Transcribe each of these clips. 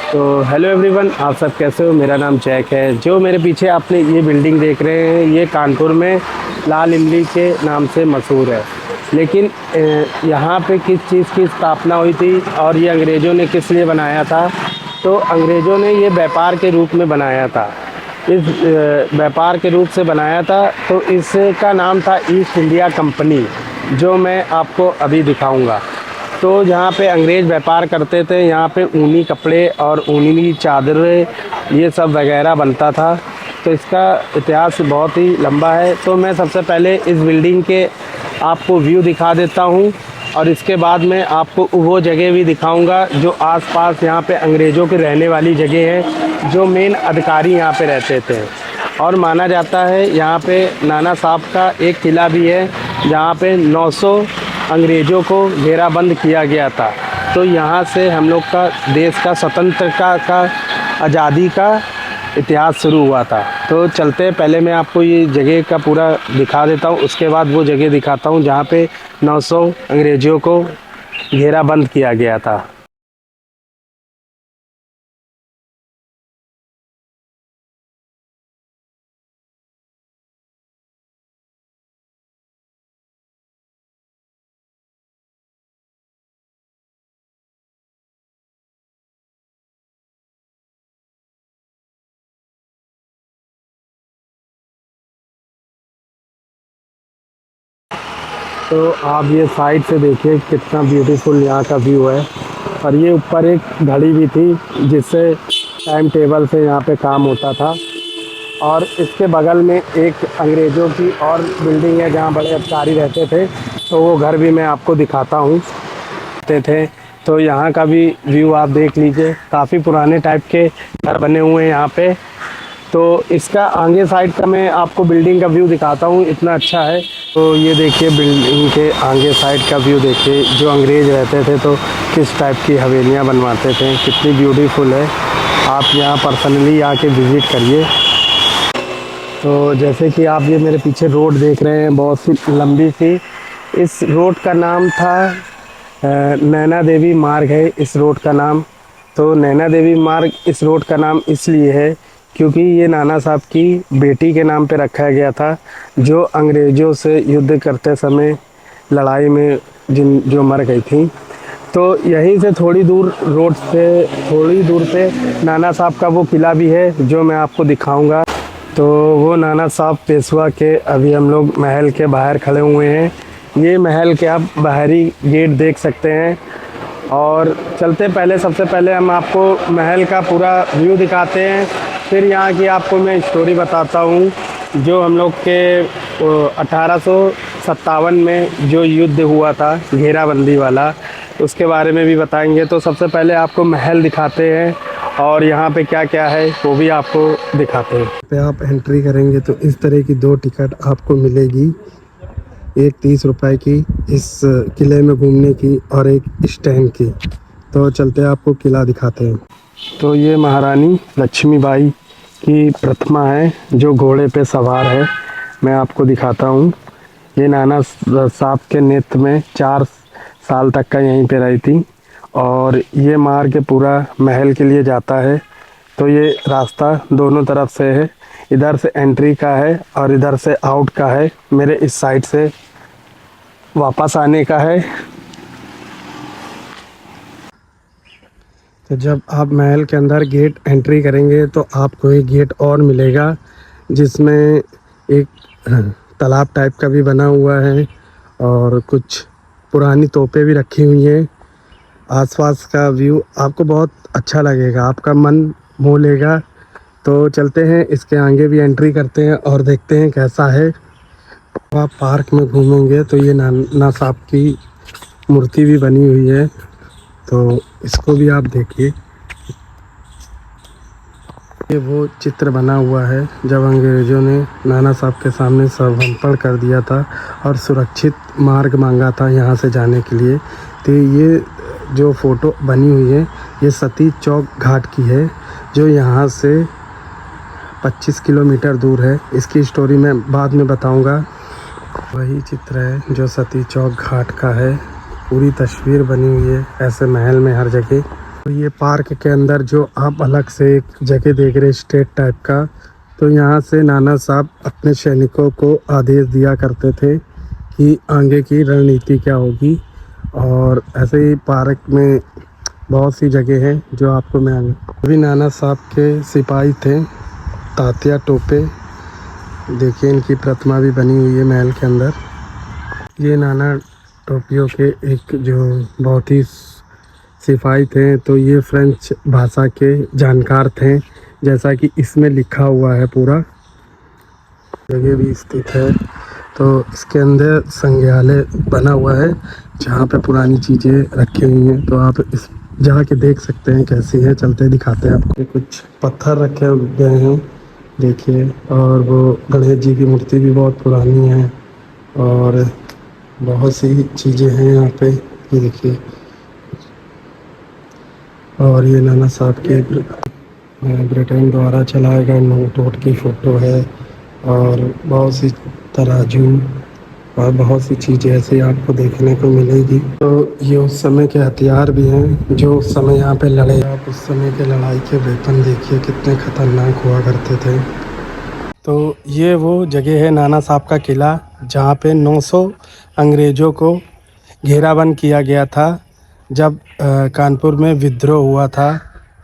तो hello everyone, आप सब कैसे हो। मेरा नाम जैक है। जो मेरे पीछे आपने ये बिल्डिंग देख रहे हैं, ये कानपुर में लाल इमली के नाम से मशहूर है। लेकिन यहाँ पे किस चीज़ की स्थापना हुई थी और ये अंग्रेज़ों ने किस लिए बनाया था। तो अंग्रेज़ों ने ये व्यापार के रूप में बनाया था। इस व्यापार के रूप से बनाया था, तो इसका नाम था ईस्ट इंडिया कंपनी, जो मैं आपको अभी दिखाऊंगा। तो जहाँ पे अंग्रेज़ व्यापार करते थे, यहाँ पे ऊनी कपड़े और ऊनी चादरें ये सब वगैरह बनता था। तो इसका इतिहास बहुत ही लंबा है। तो मैं सबसे पहले इस बिल्डिंग के आपको व्यू दिखा देता हूँ, और इसके बाद मैं आपको वो जगह भी दिखाऊंगा जो आसपास यहाँ पे अंग्रेज़ों के रहने वाली जगह है, जो मेन अधिकारी यहाँ पे रहते थे। और माना जाता है यहाँ पे नाना साहब का एक किला भी है, जहाँ पे 900 अंग्रेज़ों को घेराबंद किया गया था। तो यहाँ से हम लोग का देश का स्वतंत्रता का आज़ादी का इतिहास शुरू हुआ था। तो चलते हैं, पहले मैं आपको ये जगह का पूरा दिखा देता हूँ, उसके बाद वो जगह दिखाता हूँ जहाँ पे 900 अंग्रेज़ों को घेराबंद किया गया था। तो आप ये साइड से देखिए कितना ब्यूटीफुल यहाँ का व्यू है। और ये ऊपर एक घड़ी भी थी, जिससे टाइम टेबल से यहाँ पे काम होता था। और इसके बगल में एक अंग्रेज़ों की और बिल्डिंग है, जहाँ बड़े अधिकारी रहते थे। तो वो घर भी मैं आपको दिखाता हूँ थे। तो यहाँ का भी व्यू आप देख लीजिए, काफ़ी पुराने टाइप के घर बने हुए हैं यहाँ पे। तो इसका आगे साइड का मैं आपको बिल्डिंग का व्यू दिखाता हूँ, इतना अच्छा है। तो ये देखिए बिल्डिंग के आगे साइड का व्यू देखिए, जो अंग्रेज़ रहते थे तो किस टाइप की हवेलियाँ बनवाते थे, कितनी ब्यूटीफुल है। आप यहाँ पर्सनली आके विज़िट करिए। तो जैसे कि आप ये मेरे पीछे रोड देख रहे हैं, बहुत सी लंबी सी, इस रोड का नाम था नैना देवी मार्ग है इस रोड का नाम। तो नैना देवी मार्ग इस रोड का नाम इसलिए है क्योंकि ये नाना साहब की बेटी के नाम पे रखा गया था, जो अंग्रेज़ों से युद्ध करते समय लड़ाई में जो मर गई थी। तो यहीं से थोड़ी दूर, रोड से थोड़ी दूर पे नाना साहब का वो किला भी है, जो मैं आपको दिखाऊंगा। तो वो नाना साहब पेशवा के अभी हम लोग महल के बाहर खड़े हुए हैं। ये महल के आप बाहरी गेट देख सकते हैं। और चलते पहले, सबसे पहले हम आपको महल का पूरा व्यू दिखाते हैं, फिर यहाँ की आपको मैं स्टोरी बताता हूँ। जो हम लोग के 1857 में जो युद्ध हुआ था घेराबंदी वाला, उसके बारे में भी बताएंगे। तो सबसे पहले आपको महल दिखाते हैं, और यहाँ पे क्या क्या है वो भी आपको दिखाते हैं। पे आप एंट्री करेंगे तो इस तरह की 2 टिकट आपको मिलेगी, एक 30 रुपए की इस किले में घूमने की, और एक स्टैंड की। तो चलते आपको किला दिखाते हैं। तो ये महारानी लक्ष्मीबाई की प्रतिमा है, जो घोड़े पे सवार है। मैं आपको दिखाता हूँ। ये नाना साहब के नेतृत्व में 4 साल तक का यहीं पे रही थी। और ये मार्ग पूरा महल के लिए जाता है। तो ये रास्ता दोनों तरफ से है, इधर से एंट्री का है और इधर से आउट का है। मेरे इस साइड से वापस आने का है। तो जब आप महल के अंदर गेट एंट्री करेंगे तो आपको एक गेट और मिलेगा, जिसमें एक तालाब टाइप का भी बना हुआ है, और कुछ पुरानी तोपें भी रखी हुई हैं। आसपास का व्यू आपको बहुत अच्छा लगेगा, आपका मन मोह लेगा। तो चलते हैं, इसके आगे भी एंट्री करते हैं और देखते हैं कैसा है। आप पार्क में घूमेंगे तो ये नाना साहब की मूर्ति भी बनी हुई है, तो इसको भी आप देखिए। ये वो चित्र बना हुआ है जब अंग्रेज़ों ने नाना साहब के सामने समर्पण कर दिया था और सुरक्षित मार्ग मांगा था यहाँ से जाने के लिए। तो ये जो फ़ोटो बनी हुई है, ये सती चौक घाट की है, जो यहाँ से 25 किलोमीटर दूर है। इसकी स्टोरी मैं बाद में बताऊँगा। वही चित्र है जो सती चौक घाट का है। पूरी तस्वीर बनी हुई है ऐसे महल में हर जगह। ये पार्क के अंदर जो आप अलग से एक जगह देख रहे स्टेट टाइप का, तो यहाँ से नाना साहब अपने सैनिकों को आदेश दिया करते थे कि आगे की रणनीति क्या होगी। और ऐसे ही पार्क में बहुत सी जगह हैं जो आपको मैं आगे अभी नाना साहब के सिपाही थे, तात्या टोपे। देखिए इनकी प्रतिमा भी बनी हुई है महल के अंदर। ये नाना टोपियों के एक जो बहुत ही सिपाही थे, तो ये फ्रेंच भाषा के जानकार थे, जैसा कि इसमें लिखा हुआ है। पूरा जगह भी स्थित है, तो इसके अंदर संग्रहालय बना हुआ है जहाँ पे पुरानी चीज़ें रखी हुई हैं। तो आप इस जाके देख सकते हैं कैसी है। चलते दिखाते हैं आपको। कुछ पत्थर रखे गए हैं देखिए, और वो गणेश जी की मूर्ति भी बहुत पुरानी है और बहुत सी चीज़ें हैं यहाँ पे, ये देखिए। और ये नाना साहब के ब्रिटेन द्वारा चलाए गए नोट की फ़ोटो है, और बहुत सी तराजू और बहुत सी चीज़ें ऐसे आपको देखने को मिलेगी। तो ये उस समय के हथियार भी हैं जो उस समय यहाँ पे लड़े। आप उस समय के लड़ाई के वेपन देखिए कितने ख़तरनाक हुआ करते थे। तो ये वो जगह है नाना साहब का किला, जहाँ पे 900 अंग्रेज़ों को घेराबंद किया गया था जब कानपुर में विद्रोह हुआ था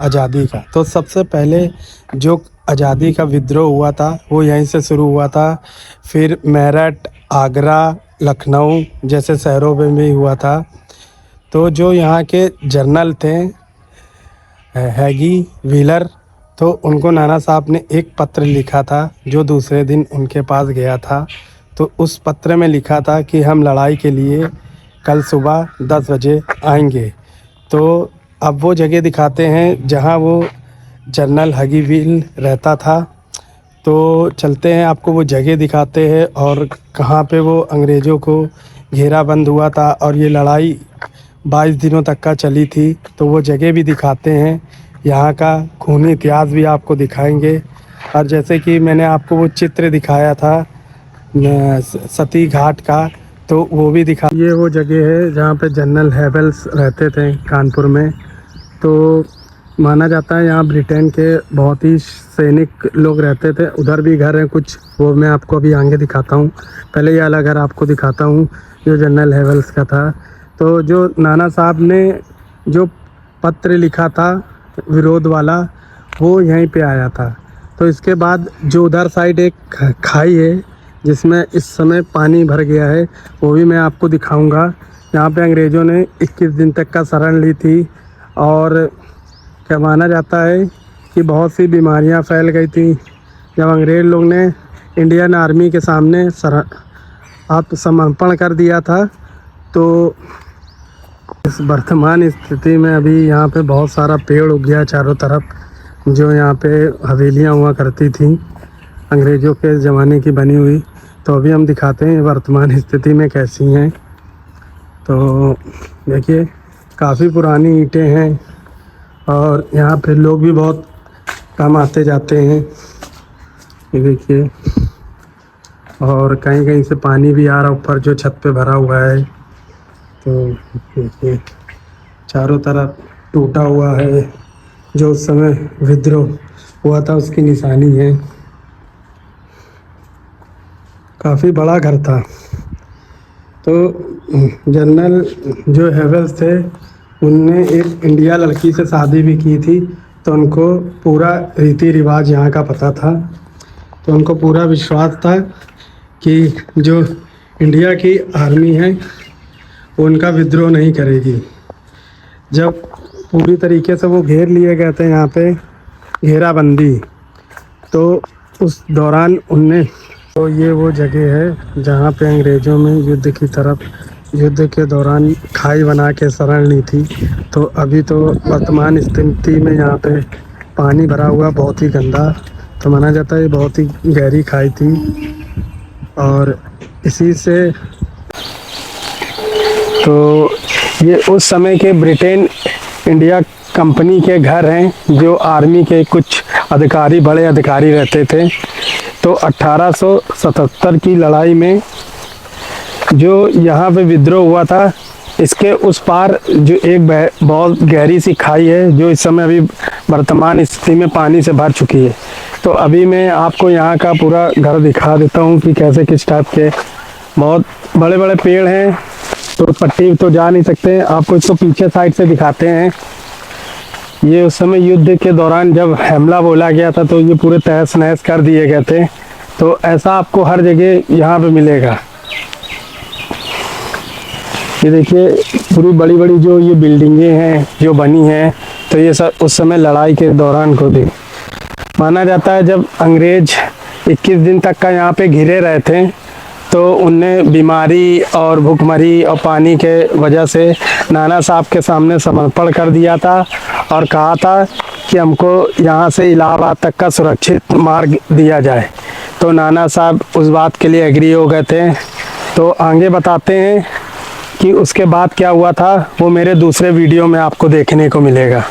आज़ादी का। तो सबसे पहले जो आज़ादी का विद्रोह हुआ था वो यहीं से शुरू हुआ था। फिर मेरठ, आगरा, लखनऊ जैसे शहरों में भी हुआ था। तो जो यहाँ के जनरल थे हैगी व्हीलर, तो उनको नाना साहब ने एक पत्र लिखा था जो दूसरे दिन उनके पास गया था। तो उस पत्र में लिखा था कि हम लड़ाई के लिए कल सुबह 10 बजे आएंगे। तो अब वो जगह दिखाते हैं जहाँ वो जनरल हैगी व्हीलर रहता था। तो चलते हैं, आपको वो जगह दिखाते हैं और कहाँ पे वो अंग्रेज़ों को घेराबंद हुआ था और ये लड़ाई 22 दिनों तक का चली थी। तो वो जगह भी दिखाते हैं, यहाँ का खूनी इतिहास भी आपको दिखाएंगे। और जैसे कि मैंने आपको वो चित्र दिखाया था सती घाट का, तो वो भी दिखा। ये वो जगह है जहाँ पे जनरल हैवेल्स रहते थे कानपुर में। तो माना जाता है यहाँ ब्रिटेन के बहुत ही सैनिक लोग रहते थे। उधर भी घर हैं कुछ, वो मैं आपको अभी आगे दिखाता हूँ। पहले ये वाला घर आपको दिखाता हूँ जो जनरल हैवेल्स का था। तो जो नाना साहब ने जो पत्र लिखा था विरोध वाला, वो यहीं पे आया था। तो इसके बाद जो उधर साइड एक खाई है जिसमें इस समय पानी भर गया है, वो भी मैं आपको दिखाऊंगा। यहाँ पे अंग्रेज़ों ने 21 दिन तक का शरण ली थी और क्या माना जाता है कि बहुत सी बीमारियाँ फैल गई थी जब अंग्रेज़ लोग ने इंडियन आर्मी के सामने आत्मसमर्पण कर दिया था। तो इस वर्तमान स्थिति में अभी यहाँ पे बहुत सारा पेड़ उग गया चारों तरफ, जो यहाँ पे हवेलियाँ हुआ करती थी अंग्रेज़ों के ज़माने की बनी हुई। तो अभी हम दिखाते हैं वर्तमान स्थिति में कैसी हैं। तो देखिए काफ़ी पुरानी ईंटें हैं और यहाँ पे लोग भी बहुत कम आते जाते हैं, ये देखिए। और कहीं कहीं से पानी भी आ रहा ऊपर जो छत पे भरा हुआ है। तो देखिए चारों तरफ टूटा हुआ है, जो उस समय विद्रोह हुआ था उसकी निशानी है। काफ़ी बड़ा घर था। तो जनरल जो हैवेल्स थे उनने एक इंडिया लड़की से शादी भी की थी, तो उनको पूरा रीति रिवाज यहाँ का पता था। तो उनको पूरा विश्वास था कि जो इंडिया की आर्मी है वो उनका विद्रोह नहीं करेगी। जब पूरी तरीके से वो घेर लिए गए थे यहाँ पे घेराबंदी, तो उस दौरान उनने, तो ये वो जगह है जहाँ पे अंग्रेज़ों में युद्ध के दौरान खाई बना के शरण ली थी। तो अभी तो वर्तमान स्थिति में यहाँ पे पानी भरा हुआ बहुत ही गंदा, तो माना जाता है ये बहुत ही गहरी खाई थी। और इसी से तो ये उस समय के ब्रिटेन इंडिया कंपनी के घर हैं, जो आर्मी के कुछ अधिकारी, बड़े अधिकारी रहते थे। तो 1877 की लड़ाई में जो यहाँ पे विद्रोह हुआ था, इसके उस पार जो एक बहुत गहरी सी खाई है, जो इस समय अभी वर्तमान स्थिति में पानी से भर चुकी है। तो अभी मैं आपको यहाँ का पूरा घर दिखा देता हूँ कि कैसे किस टाइप के बहुत बड़े बड़े पेड़ हैं। तो पट्टी तो जा नहीं सकते, आपको इसको पीछे साइड से दिखाते हैं। ये उस समय युद्ध के दौरान जब हमला बोला गया था तो ये पूरे तहस नहस कर दिए गए थे। तो ऐसा आपको हर जगह यहाँ पे मिलेगा। ये देखिए पूरी बड़ी बड़ी जो ये बिल्डिंगें हैं जो बनी हैं, तो ये सब उस समय लड़ाई के दौरान को थी। माना जाता है जब अंग्रेज 21 दिन तक का यहाँ पे घिरे रहे थे तो उनने बीमारी और भूखमरी और पानी के वजह से नाना साहब के सामने समर्पण कर दिया था और कहा था कि हमको यहाँ से इलाहाबाद तक का सुरक्षित मार्ग दिया जाए। तो नाना साहब उस बात के लिए एग्री हो गए थे। तो आगे बताते हैं कि उसके बाद क्या हुआ था, वो मेरे दूसरे वीडियो में आपको देखने को मिलेगा।